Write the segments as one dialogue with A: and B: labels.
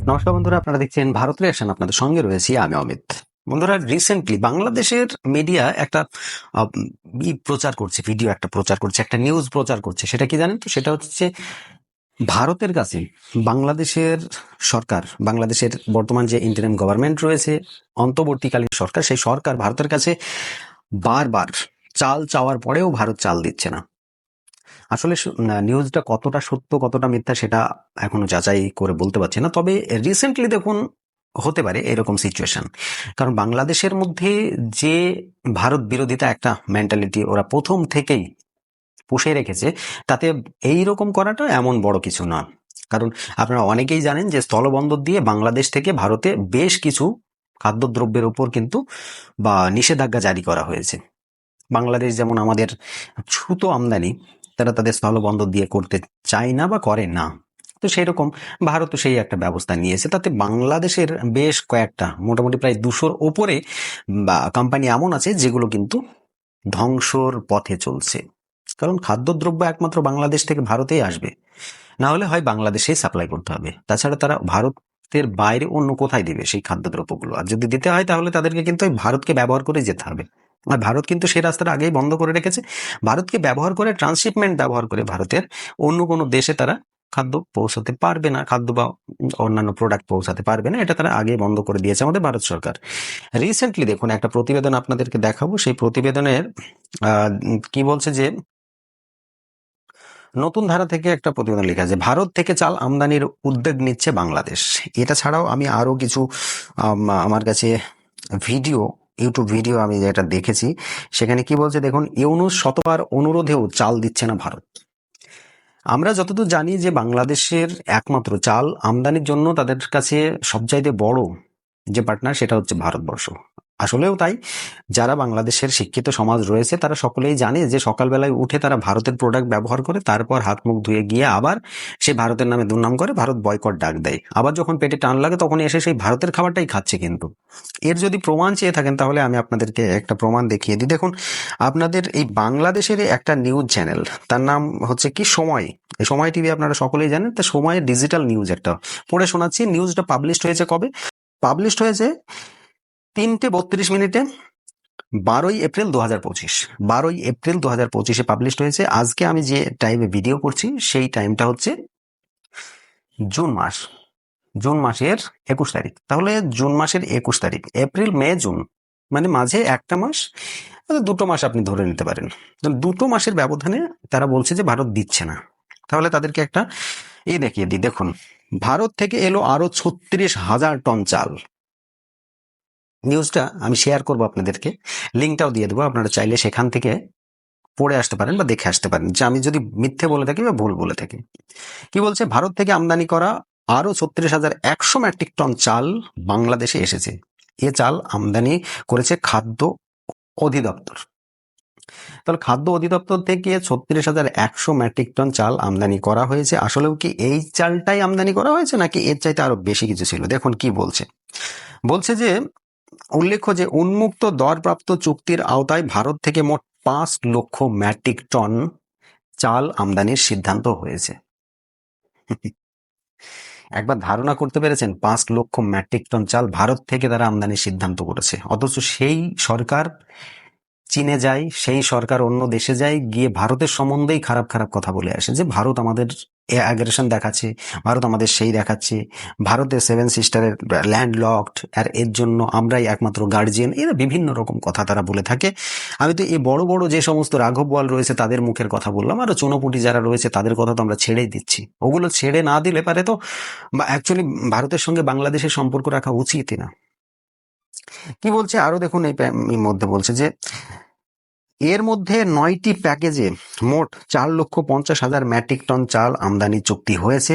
A: নমস্কার বন্ধুরা, আপনারা দেখছেন ভারত রিঅ্যাকশন। আপনাদের সঙ্গে রয়েছি আমি অমিত। বন্ধুরা, রিসেন্টলি বাংলাদেশের মিডিয়া একটা প্রচার করছে, ভিডিও একটা প্রচার করছে, একটা নিউজ প্রচার করছে। সেটা কি জানেন তো? সেটা হচ্ছে ভারতের কাছে বাংলাদেশের সরকার, বাংলাদেশের বর্তমান যে ইন্টারিম গভর্নমেন্ট রয়েছে, অন্তর্বর্তীকালীন সরকার, সেই সরকার ভারতের কাছে বারবার চাল চাওয়ার পরেও ভারত চাল দিচ্ছে না। আসলে নিউজটা কতটা সত্য কতটা মিথ্যা সেটা এখনো যাচাই করে বলতে পারছি না, তবে রিসেন্টলি দেখুন হতে পারে এরকম সিচুয়েশন। কারণ বাংলাদেশের মধ্যে যে ভারত বিরোধিতা একটা মেন্টালিটি ওরা প্রথম থেকেই পুষে রেখেছে, তাতে এই রকম করাটা এমন বড় কিছু না। কারণ আপনারা অনেকেই জানেন যে স্থলবন্দর দিয়ে বাংলাদেশ থেকে ভারতে বেশ কিছু খাদ্যদ্রব্যের উপর কিন্তু বা নিষেধাজ্ঞা জারি করা হয়েছে। বাংলাদেশ যেমন আমাদের ছুতো আমদানি তারা তাদের স্থলবন্দর দিয়ে করতে চায় না বা করে না, তো সেই রকম ভারতও সেই একটা ব্যবস্থা নিয়েছে। তাতে বাংলাদেশের বেশ কয়েকটা, মোটামুটি প্রায় 200-র ওপরে বা কোম্পানি এমন আছে যেগুলো কিন্তু ধ্বংসর পথে চলছে। কারণ খাদ্যদ্রব্য একমাত্র বাংলাদেশ থেকে ভারতেই আসবে, না হলে হয় বাংলাদেশেই সাপ্লাই করতে হবে। তাছাড়া তারা ভারতের বাইরে অন্য কোথায় দিবে সেই খাদ্যদ্রব্যগুলো? আর যদি দিতে হয় তাহলে তাদেরকে কিন্তু ওই ভারতকে ব্যবহার করে যেতে হবে। আর ভারত কিন্তু সেই রাস্তাটা আগেই বন্ধ করে রেখেছে। ভারতকে ব্যবহার করে, ট্রান্সশিপমেন্ট ব্যবহার করে ভারতের অন্য কোনো দেশে তারা খাদ্য পৌঁছাতে পারবে না, খাদ্য বা অন্যান্য প্রোডাক্ট পৌঁছাতে পারবে না। এটা তারা আগে বন্ধ করে দিয়েছে আমাদের ভারত সরকার। রিসেন্টলি দেখুন একটা প্রতিবেদন আপনাদেরকে দেখাবো। সেই প্রতিবেদনের কি বলছে যে, নতুন ধারা থেকে একটা প্রতিবেদন লেখা আছে, ভারত থেকে চাল আমদানির উদ্যোগ নিচ্ছে বাংলাদেশ। এটা ছাড়াও আমি আরো কিছু আমার কাছে ভিডিও, ইউটিউব ভিডিও আমি যেটা দেখেছি, সেখানে কি বলছে দেখুন, ইউনূস শতবার অনুরোধেও চাল দিচ্ছে না ভারত। আমরা যতদূর জানি যে বাংলাদেশের একমাত্র চাল আমদানির জন্য তাদের কাছে সবচাইতে বড় যে পার্টনার সেটা হচ্ছে ভারতবর্ষ। আসলেও তাই। যারা বাংলাদেশের শিক্ষিত সমাজ রয়েছে তারা সকলেই জানে যে সকালবেলায় উঠে তারা ভারতের প্রোডাক্ট ব্যবহার করে, তারপর হাত মুখ ধুয়ে গিয়ে আবার সে ভারতের নামে দুর্নাম করে, ভারত বয়কট ডাক দেয়। আবার যখন পেটে টান লাগে তখন এসে সেই ভারতের খাবারটাই খাচ্ছে। কিন্তু এর যদি প্রমাণ চেয়ে থাকেন তাহলে আমি আপনাদেরকে একটা প্রমাণ দেখিয়ে দিই। দেখুন, আপনাদের এই বাংলাদেশের একটা নিউজ চ্যানেল, তার নাম হচ্ছে কি সময়। এই সময় টিভি আপনারা সকলেই জানেন। তা সময়ের ডিজিটাল নিউজ একটা পড়ে শোনাচ্ছি। নিউজটা পাবলিশড হয়েছে কবে? পাবলিশড হয়েছে 3:32 12 এপ্রিল 2025। 12 এপ্রিল 2025 পাবলিশড হয়েছে। আজকে আমি যে টাইমে ভিডিও করছি সেই টাইমটা হচ্ছে জুন মাস, জুন মাসের 21 তারিখ। তাহলে জুন মাসের 21 তারিখ, এপ্রিল মে জুন, মানে মাঝে একটা মাস, দুটো মাস আপনি ধরে নিতে পারেন। দুটো মাসের ব্যবধানে তারা বলছে যে ভারত দিচ্ছে না। তাহলে তাদেরকে একটা দেখিয়ে দিই। দেখুন, ভারত থেকে এলো আরো 36,000 টন চাল। নিউজটা আমি শেয়ার করবো আপনাদেরকে, লিঙ্কটাও দিয়ে দেবো। আপনারা চাইলে সেখান থেকে পড়ে আসতে পারেন বা দেখে আসতে পারেন যে আমি যদি মিথ্যে বলে থাকি বা ভুল বলে থাকি। কি বলছে, ভারত থেকে আমদানি করা আরো 36,100 মেট্রিক টন চাল বাংলাদেশে এসেছে। এ চাল আমদানি করেছে খাদ্য অধিদপ্তর। তাহলে খাদ্য অধিদপ্তর থেকে 36,100 মেট্রিক টন চাল আমদানি করা হয়েছে। আসলেও কি এই চালটাই আমদানি করা হয়েছে নাকি এর চাইতে আরো বেশি কিছু ছিল? দেখুন কি বলছে। বলছে যে, উল্লেখ্য যে উন্মুক্ত দরপ্রাপ্ত চুক্তির আওতায় ভারত থেকে মোট 5 লক্ষ মেট্রিক টন চাল আমদানির সিদ্ধান্ত হয়েছে। একবার ধারণা করতে পেরেছেন? 5 লক্ষ মেট্রিক টন চাল ভারত থেকে তারা আমদানির সিদ্ধান্ত করেছে। অথচ সেই সরকার চীনে যায়, সেই সরকার অন্য দেশে যায়, গিয়ে ভারতের সম্বন্ধেই খারাপ খারাপ কথা বলে আসে যে ভারত আমাদের অ্যাগ্রেশন দেখাচ্ছে, ভারত আমাদের সেই দেখাচ্ছে, ভারতের 7 সিস্টারের ল্যান্ড লকড, আর এর জন্য আমরাই একমাত্র গার্জিয়ান। এরা বিভিন্ন রকম কথা তারা বলে থাকে। আমি তো এই বড় বড় যে সমস্ত রাঘব বোয়াল রয়েছে তাদের মুখের কথা বললাম, আর চুনোপুটি যারা রয়েছে তাদের কথা তো আমরা ছেড়েই দিচ্ছি। ওগুলো ছেড়ে না দিলে পারে তো অ্যাকচুয়ালি ভারতের সঙ্গে বাংলাদেশের সম্পর্ক রাখা উচিতই না। কি বলছে আরো দেখুন, এই মধ্যে বলছে যে এর মধ্যে 9টি প্যাকেজে মোট 4,50,000 মেট্রিক টন চাল আমদানি চুক্তি হয়েছে।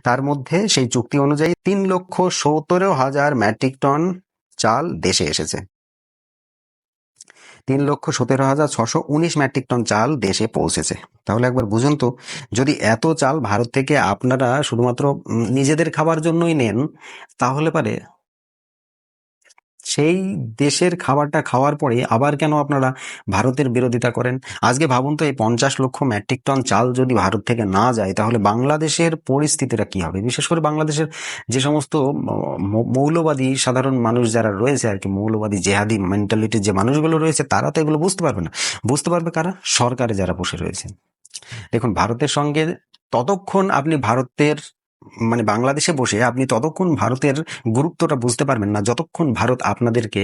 A: তার মধ্যে সেই চুক্তি অনুযায়ী 3,17,000 মেট্রিক টন চাল দেশে এসেছে। 3,17,619 মেট্রিক টন চাল দেশে পৌঁছেছে। তাহলে একবার বুঝুন তো, যদি এত চাল ভারত থেকে আপনারা শুধুমাত্র নিজেদের খাবার জন্যই নেন, তাহলে পারে সেই দেশের খাবারটা খাওয়ার পরে আবার কেন আপনারা ভারতের বিরোধিতা করেন? আজকে ভাবুন তো, এই 50 লক্ষ মেট্রিক টন চাল যদি ভারত থেকে না যায়, তাহলে বাংলাদেশের পরিস্থিতিটা কি হবে? বিশেষ করে বাংলাদেশের যে সমস্ত মৌলবাদী সাধারণ মানুষ যারা রয়েছে আর কি, মৌলবাদী জেহাদি মেন্টালিটির যে মানুষগুলো রয়েছে, তারা তো এগুলো বুঝতে পারবে না। বুঝতে পারবে কারা? সরকারে যারা বসে রয়েছে। দেখুন, ভারতের সঙ্গে ততক্ষণ আপনি ভারতের মানে বাংলাদেশে বসে আপনি ততক্ষণ ভারতের গুরুত্বটা বুঝতে পারবেন না, যতক্ষণ ভারত আপনাদেরকে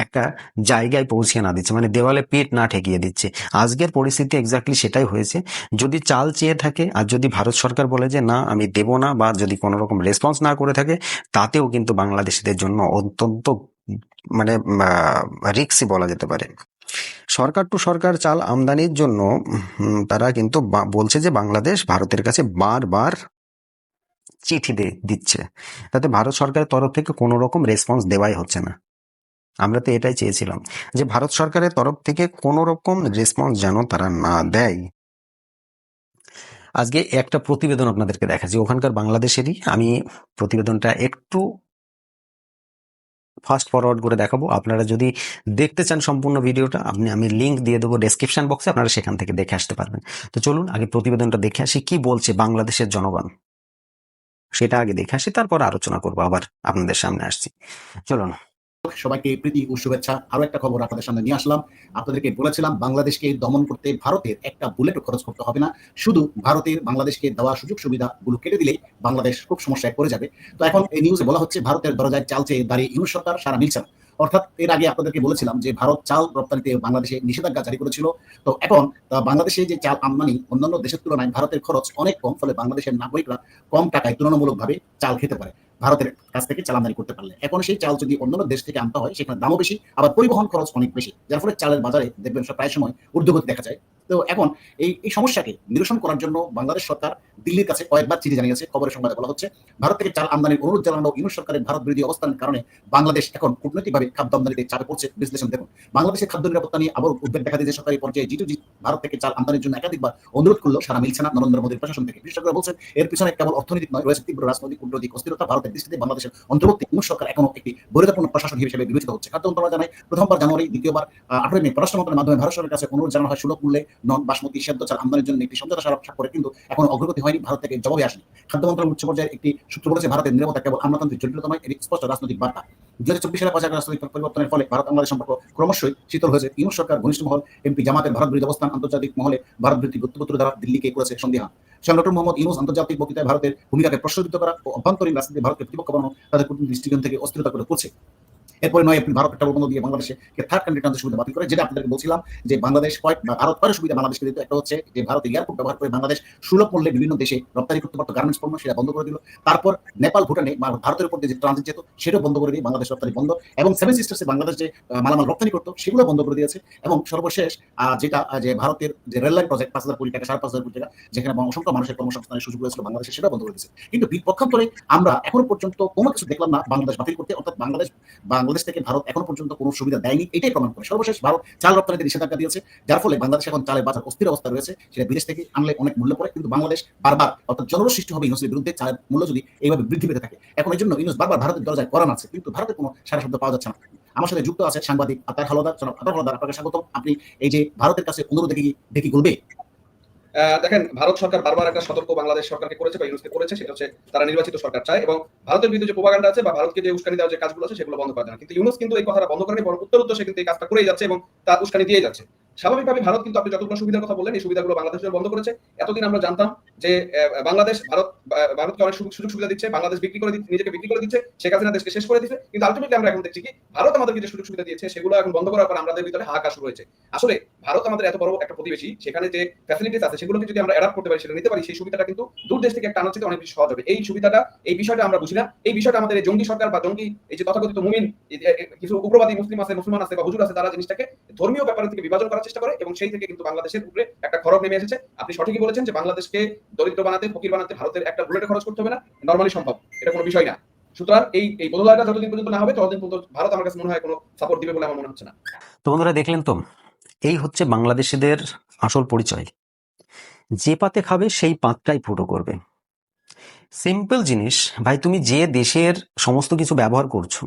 A: একটা জায়গায় পৌঁছে না দিচ্ছে, মানে দেওয়ালে পিঠ না ঠেকিয়ে দিচ্ছে। আজকের পরিস্থিতি এক্স্যাক্টলি সেটাই হয়েছে। যদি চাল চেয়ে থাকে আর যদি ভারত সরকার বলে যে না আমি দেব না, বা যদি কোনো রকম রেসপন্স না করে থাকে, তাতেও কিন্তু বাংলাদেশিদের জন্য অত্যন্ত মানে রিস্কি বলা যেতে পারে। সরকার টু সরকার চাল আমদানির জন্য তারা কিন্তু বলছে যে বাংলাদেশ ভারতের কাছে বারবার চিঠি দিচ্ছে, তাতে ভারত সরকারের তরফ থেকে কোনো রকম রেসপন্স দেওয়াই হচ্ছে না। আমরা তো এটাই চেয়েছিলাম যে ভারত সরকারের তরফ থেকে কোনো রকম রেসপন্স যেন তারা না দেয়। আজকে একটা প্রতিবেদন আপনাদেরকে দেখাচ্ছি ওখানকার বাংলাদেশেরই। আমি প্রতিবেদনটা একটু ফাস্ট ফরওয়ার্ড করে দেখাবো। আপনারা যদি দেখতে চান সম্পূর্ণ ভিডিওটা, আমি লিঙ্ক দিয়ে দেবো ডেসক্রিপশন বক্সে, আপনারা সেখান থেকে দেখে আসতে পারবেন। তো চলুন আগে প্রতিবেদনটা দেখে আসি কি বলছে বাংলাদেশের জনগণ, সেটা আগে দেখে আসি, তারপর আলোচনা করবো, আবার আপনাদের সামনে আসছি। চলুন।
B: সবাইকে প্রীতি ও শুভেচ্ছা। আরো একটা খবর আপনাদের সামনে নিয়ে আসলাম। আপনাদেরকে বলেছিলাম বাংলাদেশকে দমন করতে ভারতের একটা বুলেটও খরচ করতে হবে না, শুধু ভারতের বাংলাদেশকে দেওয়া সুযোগ সুবিধাগুলো কেটে দিলেই বাংলাদেশ খুব সমস্যায় পড়ে যাবে। তো এখন এই নিউজে বলা হচ্ছে ভারতের দরজায় চাল চেয়ে দাঁড়িয়ে ইউনূস সরকার, সারা মিলছে না। অর্থাৎ এর আগে আপনাদেরকে বলেছিলাম যে ভারত চাল রপ্তানিতে বাংলাদেশে নিষেধাজ্ঞা জারি করেছিল। তো এখন বাংলাদেশে যে চাল আমদানি অন্যান্য দেশের তুলনায় ভারতের খরচ অনেক কম, ফলে বাংলাদেশের নাগরিকরা কম টাকায় তুলনামূলকভাবে চাল খেতে পারে ভারতের কাছ থেকে চাল আমদানি করতে পারলে। এখন সেই চাল যদি অন্যান্য দেশ থেকে আনতে হয়, সেখানে দামও বেশি, আবার পরিবহন খরচ অনেক বেশি, যার ফলে চালের বাজারে দেখবেন প্রায় সময় ঊর্ধ্বগতি দেখা যায়। তো এখন এই সমস্যাকে নিরসন করার জন্য বাংলাদেশ সরকার দিল্লির কাছে কয়েকবার চিঠি জানিয়েছে। খবরের সংবাদে বলা হচ্ছে ভারত থেকে চাল আমদানির অনুরোধ জানানো ইউনূস সরকারের ভারত বিরোধী অবস্থানের কারণে বাংলাদেশ এখন কূটনৈতিকভাবে খাদ্য আমদানিতে চাপে পড়ছে। বিশ্লেষণ দেখুন, বাংলাদেশের খাদ্য নিরাপত্তা নিয়ে আবার উদ্বেগ দেখা দিয়েছে সরকারি পর্যায়ে। G2G ভারত থেকে চাল আমদানির জন্য একাধিকবার অনুরোধ করলেও সারা মিলছে না নরেন্দ্র মোদীর প্রশাসন থেকে। বিশেষজ্ঞরা বলছেন এর পিছনে কেবল অর্থনৈতিক নয়, রয়েছে তীব্র রাজনৈতিক কূটনৈতিক অস্থিরতা। ভারতের দৃষ্টিতে বাংলাদেশের অন্তর্বর্তী ইউনূস সরকার এখনো একটি বৈরতাপূর্ণ প্রশাসন হিসেবে বিবেচিত হচ্ছে। খাদ্য মন্ত্রণালয় জানায় প্রথমবার জানুয়ারি, দ্বিতীয়বার 18 মে পররাষ্ট্র মন্ত্রণালয়ের মাধ্যমে ভারত সরকারের কাছে অনুরোধ জানানো হয় সুলভ মূল্যে নন বাসমতি সেদ্ধ চাল আমদানির জন্য একটি সমঝোতা স্মারক, কিন্তু এখনো অগ্রগতি হয়নি, ভারত থেকে জবাবে আসেনি। খাদ্য মন্ত্রণালয়ের উচ্চ পর্যায়ের একটি সূত্র বলেছে ভারতের নিরাপত্তা কেবল আমলাতান্ত্রিক জটিলতা নয়, এটি স্পষ্ট রাজনৈতিক বার্তা। 2024 সালে পর্যায়ে রাজনৈতিক পরিবর্তনের ফলে ভারত বাংলাদেশ সম্পর্ক ক্রমশই শীতল হয়েছে। ইউনূস সরকার ঘনিষ্ঠ মহল, এমপি জামাতের ভারত বিরোধী অবস্থান, আন্তর্জাতিক মহলে ভারত ভিত্তিক বক্তব্য দ্বারা দিল্লিকে করেছে সন্দিহান। ডক্টর মোহাম্মদ ইউনূস আন্তর্জাতিক বক্তৃতায় ভারতের ভূমিকাকে প্রশ্নবিদ্ধ করা ও অভ্যন্তরীণ রাজনীতি ভারতকে প্রতিপক্ষ বানানো তাদের কূটনৈতিক দৃষ্টিকোণ থেকে অস্থিরতা করে করছে। এরপরে 9 এপ্রিল ভারত একটা বন্ধ দিয়ে বাংলাদেশে থার্ড কান্ট্রি ট্রানজিট সুবিধা বাতিল করে, যেটা আপনাদেরকে বলছিলাম যে বাংলাদেশ ভারত কয়েক সুবিধা বাংলাদেশকে দিত। একটা হচ্ছে যে ভারত এয়ারপোর্ট ব্যবহার করে বাংলাদেশ সুলভ মূল্যে বিভিন্ন দেশে রপ্তানি করতে পারতো গার্মেন্টস পণ্য, সেটা বন্ধ করে দিল। তারপর নেপাল, ভুটানে ভারতের উপর যে ট্রানজিট যেত সেটাও বন্ধ করে দিয়ে বাংলাদেশ রপ্তানি বন্ধ, এবং সেভেন সিস্টার্সে বাংলাদেশ যে মালামাল রপ্তানি করতো সেগুলো বন্ধ করে দিয়েছে। এবং সর্বশেষ যেটা যে ভারতের যে রেললাইন প্রজেক্ট 5,000 কোটি টাকা, 5,500 কোটি টাকা, যেখানে অসংখ্য মানুষের কর্মসংস্থানের সুযোগ রয়েছিল বাংলাদেশে, সেটা বন্ধ করে দিয়েছে। কিন্তু পক্ষান্তরে আমরা এখনো পর্যন্ত কোনো কিছু দেখলাম না বাংলাদেশ বাতিল করতে, অর্থাৎ বাংলাদেশ থেকে ভারত এখনো পর্যন্ত কোনো সুবিধা দেয়নি, এটাই প্রমাণ করে। সর্বশেষ ভারত চাল রপ্তানিতে নিষেধাজ্ঞা দিয়েছে, যার ফলে বাংলাদেশ এখন চালের বাজার অস্থির অবস্থা রয়েছে। সেটা বিদেশ থেকে আনলে অনেক মূল্য পড়ে, কিন্তু বাংলাদেশ বারবার, অর্থাৎ জনরোষ সৃষ্টি হবে ইউনূসের বিরুদ্ধে চালের মূল্য যদি এইভাবে বৃদ্ধি পেতে থাকে। এখন এই জন্য ইউনূস বারবার ভারতের দরজায় করা আছে, কিন্তু ভারতের কোনো সারা শব্দ পাওয়া যাচ্ছে না। আমার সাথে যুক্ত আছে সাংবাদিক আতার হাওলাদার। জনাব আতার হাওলাদার, আপনাকে স্বাগতম। আপনি এই যে ভারতের কাছে অনুরোধ দেখি বলবে।
C: দেখেন, ভারত সরকার বারবার একটা সতর্ক বাংলাদেশ সরকারকে করেছে বা ইউনুসকে করেছে, সেটা হচ্ছে তারা নির্বাচিত সরকার চায় এবং ভারতের বিরুদ্ধে যে প্রোপাগান্ডা আছে বা ভারতকে যে উস্কানি দেওয়ার যে কাজগুলো আছে সেগুলো বন্ধ করা যায় না। কিন্তু ইউনুস কিন্তু এই কথাটা বন্ধ করেনি, বরং উত্তর সে কিন্তু এই কাজটা করেই যাচ্ছে এবং তার উস্কানি দিয়ে যাচ্ছে। স্বাভাবিকভাবে ভারত কিন্তু, আপনি যতগুলো সুবিধার কথা বললেন, এই সুবিধাগুলো বাংলাদেশের বন্ধ করেছে। এতদিন আমরা জানতাম যে বাংলাদেশ ভারতকে অনেক সুযোগ সুবিধা দিচ্ছে, বাংলাদেশ নিজেকে বিক্রি করে দিচ্ছে, শেখ হাসিনা দেশকে শেষ করে দিচ্ছে। কিন্তু আলটিমেটলি আমরা এখন দেখছি কি ভারত আমাদেরকে যে সুযোগ সুবিধা দিয়েছে সেগুলো এখন বন্ধ করার পর আমাদের ভিতরে হাহাকার শুরু হয়েছে। আসলে ভারত আমাদের এত বড় একটা প্রতিবেশী, সেখানে যে ফ্যাসিলিটিস আছে সেগুলোকে যদি আমরা অ্যাডাপ্ট করতে পারি, সেটা নিতে পারি, সেই সুবিধাটা কিন্তু দূর দেশ থেকে একটা আনার চেয়ে অনেক বেশি সহজ হবে। এই সুবিধাটা, এই বিষয়টা আমরা বুঝি না। এই বিষয়টা আমাদের এই জঙ্গি সরকার বা জঙ্গি এই যে তথাকথিত মুমিন কিছু উগ্রবাদী মুসলমান আছে বা হুজুর আছে, তারা জিনিসটাকে ধর্মীয় ব্যাপার থেকে বিভাজন করার চেষ্টা করে এবং সেই থেকে কিন্তু বাংলাদেশের উপরে একটা খড়গ নেমে এসেছে। আপনি সঠিকই বলেছেন যে বাংলাদেশকে দরিদ্র বানাতে, ফকির বানাতে ভারতের একটা বুলেটে খরচ করতে হবে না, নরমালি সম্ভব, এটা কোনো বিষয় না। সুতরাং এই বদলাটা যতদিন পর্যন্ত না হবে ততদিন পর্যন্ত ভারত আমার কাছে মনে হয় কোনো সাপোর্ট দিবে বলে আমার মনে হচ্ছে না।
A: তো বন্ধুরা, দেখলেন তো, এই হচ্ছে বাংলাদেশিদের আসল পরিচয়। যে পাতে খাবে সেই পাতটাই ফুটো করবে। সিম্পল জিনিস ভাই, তুমি যে দেশের সমস্ত কিছু ব্যবহার করছো,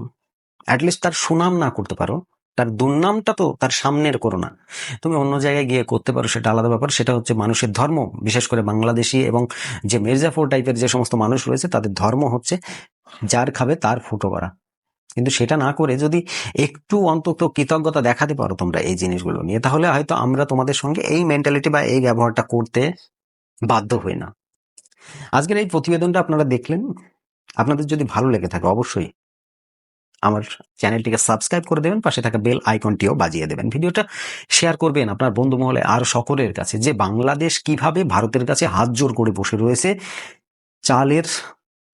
A: অ্যাটলিস্ট তার সুনাম না করতে পারো, তার দুর্নামটা তো তার সামনের করো না। তুমি অন্য জায়গায় গিয়ে করতে পারো, সেটা আলাদা ব্যাপার। সেটা হচ্ছে মানুষের ধর্ম, বিশেষ করে বাংলাদেশি এবং যে মির্জাফর টাইপের যে সমস্ত মানুষ রয়েছে তাদের ধর্ম হচ্ছে যার খাবে তার ফুটো করা। কিন্তু সেটা না করে যদি একটু অন্তত কৃতজ্ঞতা দেখাতে পারো তোমরা এই জিনিসগুলো নিয়ে, তাহলে হয়তো আমরা তোমাদের সঙ্গে এই মেন্টালিটি বা এই ব্যবহারটা করতে বাধ্য হই না। আজকের এই প্রতিবেদনটা আপনারা দেখলেন, আপনাদের যদি ভালো লেগে থাকে অবশ্যই আমার চ্যানেলটিকে সাবস্ক্রাইব করে দেবেন, পাশে থাকা বেল আইকনটিও বাজিয়ে দেবেন, ভিডিওটা শেয়ার করবেন আপনার বন্ধু মহলে আর সকলের কাছে, যে বাংলাদেশ কিভাবে ভারতের কাছে হাত জোর করে বসে রয়েছে চালের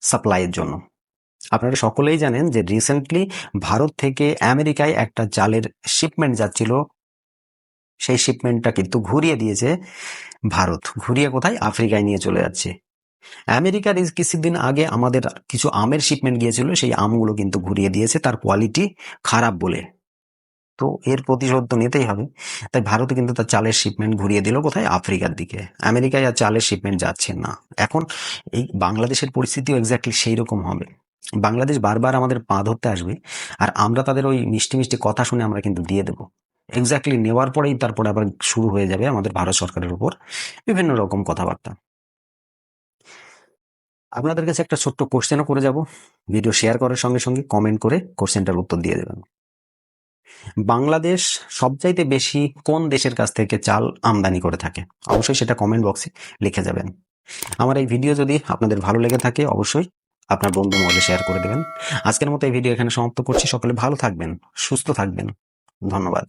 A: সাপ্লাইয়ের জন্য। আপনারা সকলেই জানেন যে রিসেন্টলি ভারত থেকে আমেরিকায় একটা চালের শিপমেন্ট যাচ্ছিল, সেই শিপমেন্টটা কিন্তু ঘুরিয়ে দিয়েছে ভারত। ঘুরিয়ে কোথায়? আফ্রিকায় নিয়ে চলে যাচ্ছে। আমেরিকার কিছুদিন আগে আমাদের কিছু আমের শিপমেন্ট গিয়েছিল, সেই আমগুলো কিন্তু ঘুরিয়ে দিয়েছে তার কোয়ালিটি খারাপ বলে। তো এর প্রতিশোধ তো নিতেই হবে, তাই ভারতে কিন্তু তার চালের শিপমেন্ট ঘুরিয়ে দিল কোথায়? আফ্রিকার দিকে। আমেরিকায় আর চালের শিপমেন্ট যাচ্ছে না। এখন এই বাংলাদেশের পরিস্থিতিও এক্স্যাক্টলি সেই রকম হবে। বাংলাদেশ বারবার আমাদের পা ধরতে আসবে, আর আমরা তাদের ওই মিষ্টি মিষ্টি কথা শুনে আমরা কিন্তু দিয়ে দেবো। এক্স্যাক্টলি নেওয়ার পরেই তারপরে আবার শুরু হয়ে যাবে আমাদের ভারত সরকারের উপর বিভিন্ন রকম কথাবার্তা। আপনাদের কাছে একটা ছোট্ট কোশ্চেনও করে যাব, ভিডিও শেয়ার করার সঙ্গে সঙ্গে কমেন্ট করে কোশ্চেনটার উত্তর দিয়ে দেবেন। বাংলাদেশ সবচাইতে বেশি কোন দেশের কাছ থেকে চাল আমদানি করে থাকে? অবশ্যই সেটা কমেন্ট বক্সে লিখে যাবেন। আমার এই ভিডিও যদি আপনাদের ভালো লেগে থাকে অবশ্যই আপনার বন্ধু মহলে শেয়ার করে দেবেন। আজকের মতো এই ভিডিও এখানে সমাপ্ত করছি। সকলে ভালো থাকবেন, সুস্থ থাকবেন। ধন্যবাদ।